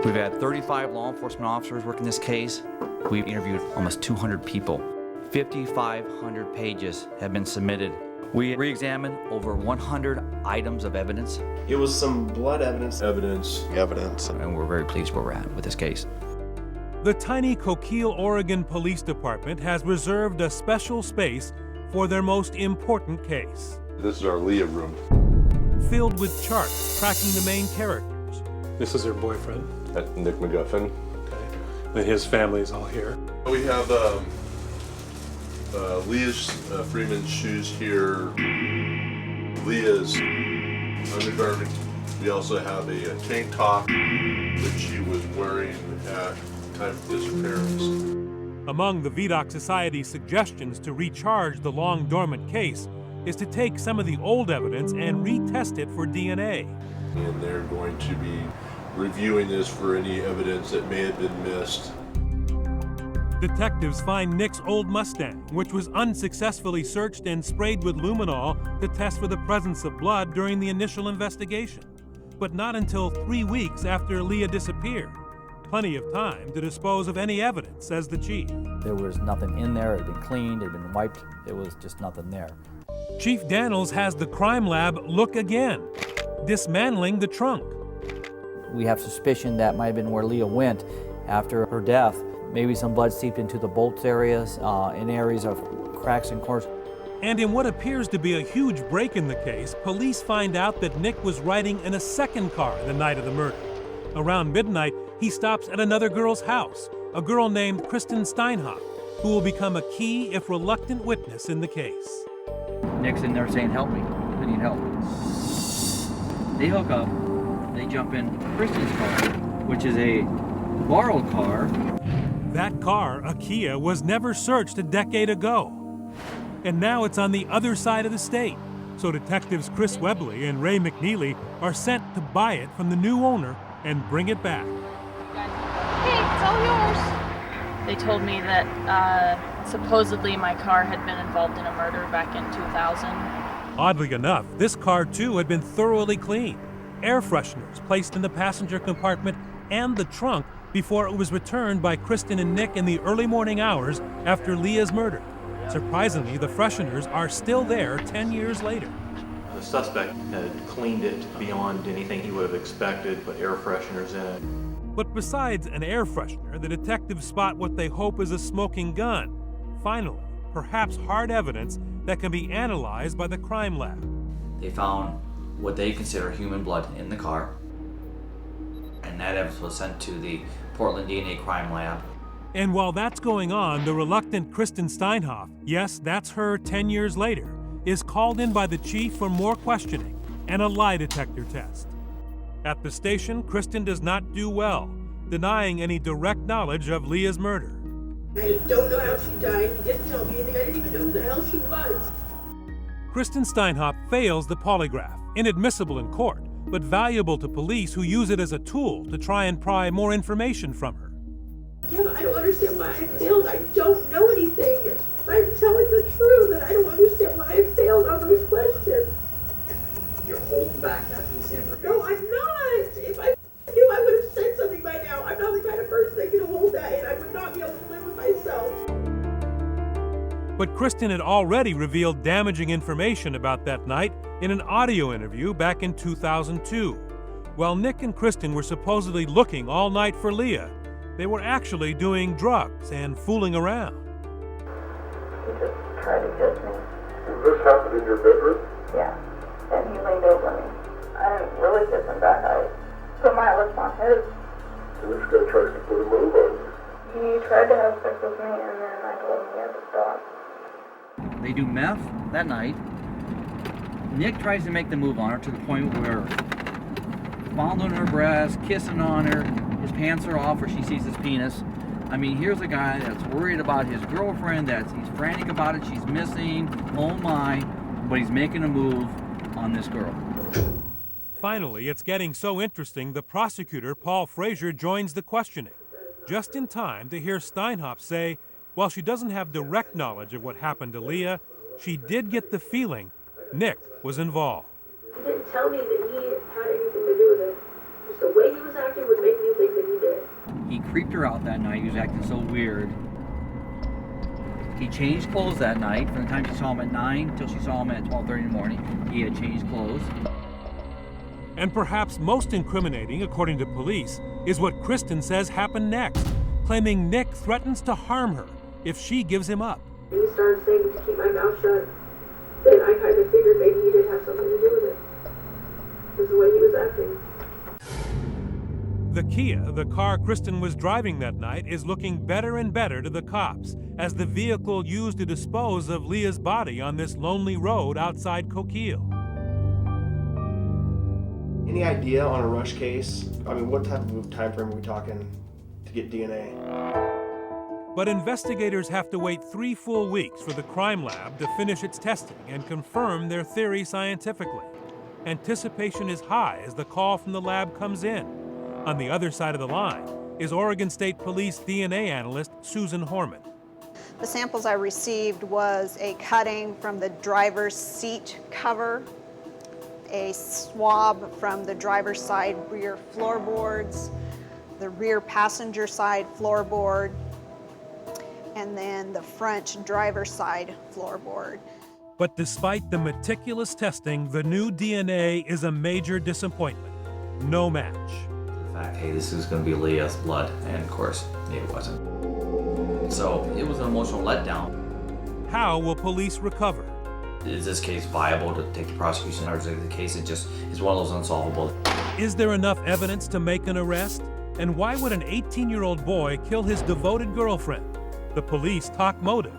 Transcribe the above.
We've had 35 law enforcement officers working this case. We've interviewed almost 200 people. 5,500 pages have been submitted. We re-examined over 100 items of evidence. It was some blood evidence. And we're very pleased where we're at with this case. The tiny Coquille, Oregon Police Department has reserved a special space for their most important case. This is our Leah room. Filled with charts tracking the main characters. This is her boyfriend. That's Nick McGuffin. Okay. And his family's all here. We have Leah's Freeman's shoes here, Leah's undergarment. We also have a tank top that she was wearing at the time of disappearance. Among the Vidocq Society's suggestions to recharge the long dormant case is to take some of the old evidence and retest it for DNA. And they're going to be reviewing this for any evidence that may have been missed. Detectives find Nick's old Mustang, which was unsuccessfully searched and sprayed with luminol to test for the presence of blood during the initial investigation, but not until 3 weeks after Leah disappeared. Plenty of time to dispose of any evidence, says the chief. There was nothing in there. It had been cleaned, it had been wiped. There was just nothing there. Chief Daniels has the crime lab look again, dismantling the trunk. We have suspicion that might have been where Leah went after her death. Maybe some blood seeped into the bolts areas, in areas of cracks and corners. And in what appears to be a huge break in the case, police find out that Nick was riding in a second car the night of the murder. Around midnight, he stops at another girl's house, a girl named Kristen Steinhoff, who will become a key, if reluctant, witness in the case. Nick's in there saying, help me, I need help. They hook up, they jump in Kristen's car, which is a borrowed car. That car, a Kia, was never searched a decade ago. And now it's on the other side of the state. So detectives Chris Webley and Ray McNeely are sent to buy it from the new owner and bring it back. Hey, it's all yours. They told me that supposedly my car had been involved in a murder back in 2000. Oddly enough, this car too had been thoroughly cleaned. Air fresheners placed in the passenger compartment and the trunk before it was returned by Kristen and Nick in the early morning hours after Leah's murder. Surprisingly, the fresheners are still there 10 years later. The suspect had cleaned it beyond anything he would have expected, put air fresheners in it. But besides an air freshener, the detectives spot what they hope is a smoking gun. Finally, perhaps hard evidence that can be analyzed by the crime lab. They found what they consider human blood in the car, and that evidence was sent to the Portland DNA crime lab. And while that's going on, the reluctant Kristen Steinhoff, yes, that's her 10 years later, is called in by the chief for more questioning and a lie detector test. At the station, Kristen does not do well, denying any direct knowledge of Leah's murder. I don't know how she died. He didn't tell me anything. I didn't even know who the hell she was. Kristen Steinhoff fails the polygraph, inadmissible in court, but valuable to police who use it as a tool to try and pry more information from her. Yeah, but I don't understand why I failed. I don't know anything. I'm telling the truth, and I don't understand why I failed on those questions. You're holding back that piece of information. No, I'm not. If I knew, I would have said something by now. I'm not the kind of person that can hold that, and I would not be able to live with myself. But Kristen had already revealed damaging information about that night in an audio interview back in 2002. While Nick and Kristen were supposedly looking all night for Leah, they were actually doing drugs and fooling around. He just tried to kiss me. Did this happen in your bedroom? Yeah. And he leaned over me. I didn't really kiss him back. I put my lips on his. And this guy tries to put a move on you. He tried to have sex with me, and then I told him he had to stop. They do meth that night. Nick tries to make the move on her to the point where fondling her breast, kissing on her, his pants are off where she sees his penis. I mean, here's a guy that's worried about his girlfriend, he's frantic about it, she's missing, oh my, but he's making a move on this girl. Finally, it's getting so interesting, the prosecutor, Paul Frazier, joins the questioning, just in time to hear Steinhoff say, while she doesn't have direct knowledge of what happened to Leah, she did get the feeling Nick was involved. He didn't tell me that he had anything to do with it. Just the way he was acting would make me think that he did. her out that night. He was acting so weird. He changed clothes that night. From the time she saw him at 9 till she saw him at 12:30 in the morning, he had changed clothes. And perhaps most incriminating, according to police, is what Kristen says happened next, claiming Nick threatens to harm her if she gives him up. He started saying to keep my mouth shut. Then I kind of figured maybe he did have something to do with it. This is the way he was acting. The Kia, the car Kristen was driving that night, is looking better and better to the cops as the vehicle used to dispose of Leah's body on this lonely road outside Coquille. Any idea on a rush case? I mean, what type of time frame are we talking to get DNA? But investigators have to wait 3 full weeks for the crime lab to finish its testing and confirm their theory scientifically. Anticipation is high as the call from the lab comes in. On the other side of the line is Oregon State Police DNA analyst Susan Horman. The samples I received was a cutting from the driver's seat cover, a swab from the driver's side rear floorboards, the rear passenger side floorboard, and then the front driver's side floorboard. But despite the meticulous testing, the new DNA is a major disappointment. No match. The fact, hey, this is going to be Leah's blood, and of course, it wasn't. So it was an emotional letdown. How will police recover? Is this case viable to take the prosecution, or is it the case it just is one of those unsolvable? Is there enough evidence to make an arrest? And why would an 18-year-old boy kill his devoted girlfriend? The police talk motive.